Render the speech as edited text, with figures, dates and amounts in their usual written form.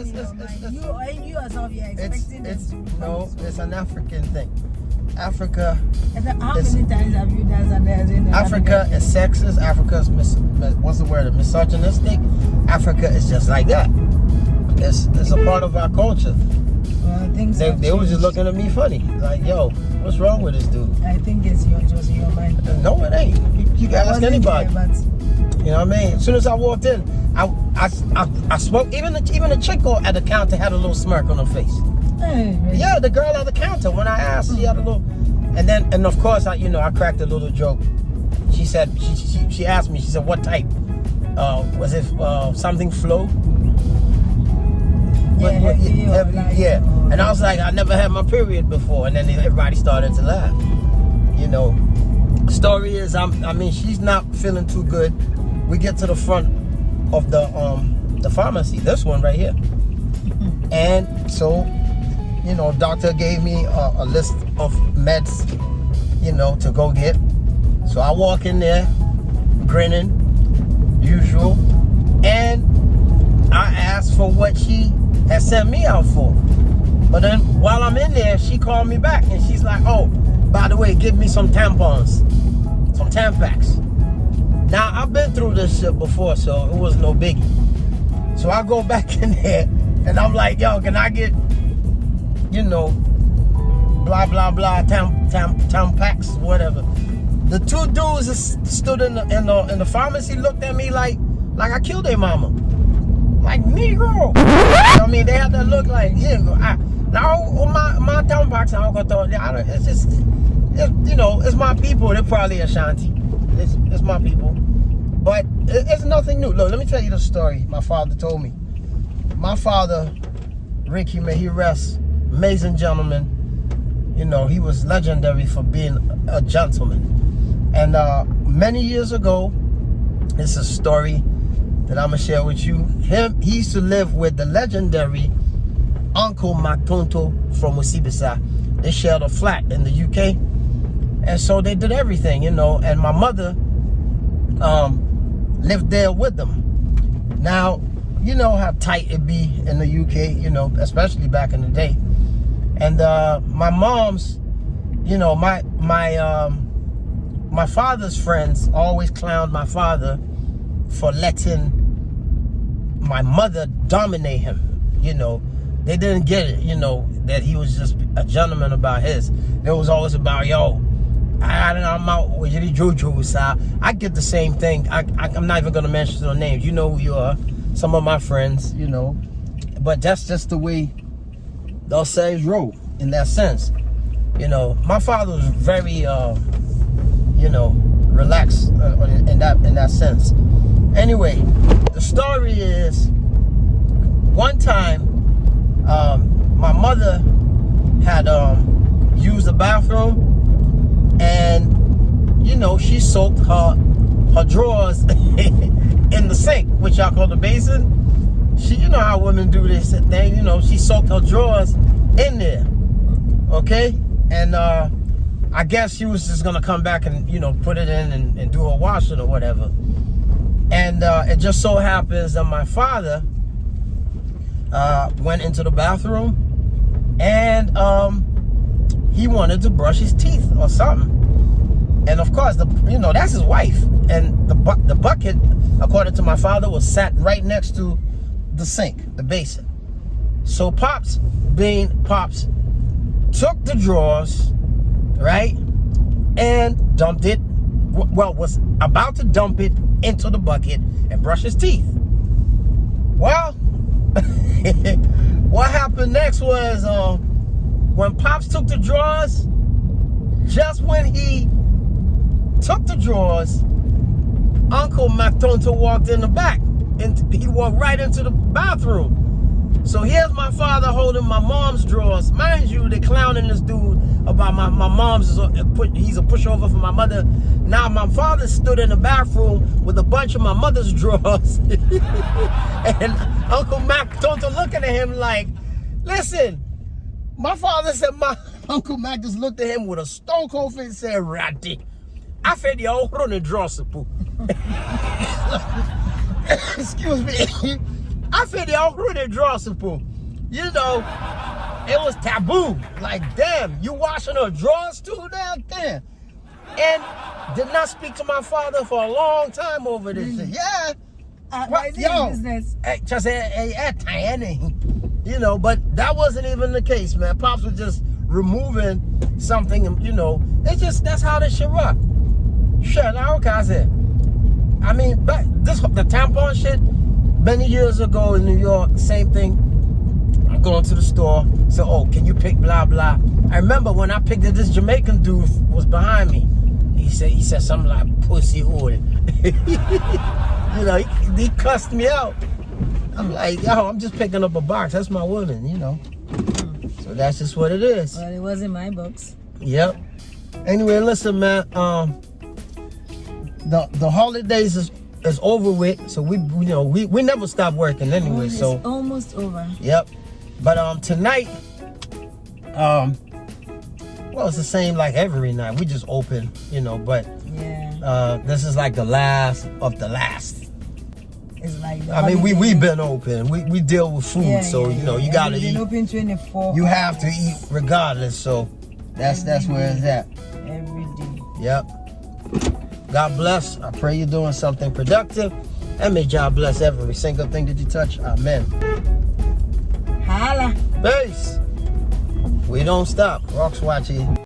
You yourself, you're expecting it's no, it's an African thing. Africa. How many times have you done that? Africa is sexist. Africa is what's the word? Misogynistic. Africa is just like that. It's a part of our culture. They was just looking at me funny, like, yo, what's wrong with this dude? I think it's just in your mind. No, it ain't. You can ask anybody. There, but... You know what I mean? As soon as I walked in, I spoke. Even the chick at the counter had a little smirk on her face. Hey, really? Yeah, the girl at the counter. When I asked, she had a little. And of course, I cracked a little joke. She said, she asked me. She said, "What type? Was it something flow?" Yeah. And I was like, I never had my period before. And then everybody started to laugh. You know, story is, she's not feeling too good. We get to the front of the pharmacy, this one right here. And so, doctor gave me a list of meds, to go get. So I walk in there, grinning, usual. And I asked for what she had sent me out for. But then while I'm in there, she called me back and she's like, oh, by the way, give me some tampons, some Tampax. Now, I've been through this shit before, so it was no biggie. So I go back in there and I'm like, yo, can I get, blah, blah, blah, Tampax, whatever. The two dudes that stood in the pharmacy looked at me like I killed their mama. Like, Negro. I mean, they had that look like, yeah. Now, my Tampax, it's just, it's my people. They're probably Ashanti. It's my people. But it's nothing new. Look, let me tell you the story my father told me. My father, Ricky, may he rest, amazing gentleman. He was legendary for being a gentleman. And many years ago, it's a story that I'm gonna share with you. He used to live with the legendary Uncle Matonto from Usibisa. They shared a flat in the UK, and so they did everything, and my mother lived there with them. Now, you know how tight it be in the UK, especially back in the day. And my mom's, my father's friends always clowned my father for letting my mother dominate him. They didn't get it, that he was just a gentleman about his. It was always about, yo, I'm out with Jojo, so I get the same thing. I'm not even gonna mention their names. You know who you are. Some of my friends, but that's just the way they'll say roll in that sense. My father was very relaxed in that sense. Anyway, the story is, one time my mother had used the bathroom, and she soaked her drawers in the sink, which y'all call the basin. She, how women do this thing, she soaked her drawers in there, okay? And I guess she was just gonna come back and put it in and do her washing or whatever. And it just so happens that my father went into the bathroom, and he wanted to brush his teeth or something. And of course, that's his wife. And the bucket, according to my father, was sat right next to the sink, the basin. So Pops, being Pops, took the drawers, right, and dumped it. Well, was about to dump it into the bucket and brush his teeth. Well, what happened next was when Pops took the drawers, just when he took the drawers, Uncle Matonto walked in the back, and he walked right into the bathroom. So here's my father holding my mom's drawers. Mind you, they're clowning this dude about my mom's, he's a pushover for my mother. Now my father stood in the bathroom with a bunch of my mother's drawers. And Uncle Mac Tonto looking at him like, listen, my father said, my Uncle Mac just looked at him with a stone cold face and said, Ratty, I fed you all running drawers. Excuse me. I feel the already draw support. You know, it was taboo. Like, damn, you washing her drawers too down there? And did not speak to my father for a long time over this shit. Yeah. Business. Just tiny. You know, but that wasn't even the case, man. Pops was just removing something, you know. It's just, that's how this shit rock. Shit, now what can I say? I mean, the tampon shit, many years ago in New York, same thing. I'm going to the store, so, oh, can you pick blah, blah. I remember when I picked it, this Jamaican dude was behind me. He said something like, pussy hole. You know, he cussed me out. I'm like, yo, I'm just picking up a box. That's my woman, you know. So that's just what it is. Well, it was in my books. Yep. Anyway, listen, man. The holidays is over with, so we never stop working anyway. It's so almost over. Yep. But tonight, well, it's the same like every night. We just open, you know. But yeah, this is like the last of the last. It's like I mean, we've been open. We deal with food, so you know you gotta eat. Open 24. You have to eat regardless. So that's where it's at. Every day. Yep. God bless. I pray you're doing something productive, and may God bless every single thing that you touch. Amen. Holla. Peace. We don't stop. Rockzwaakye.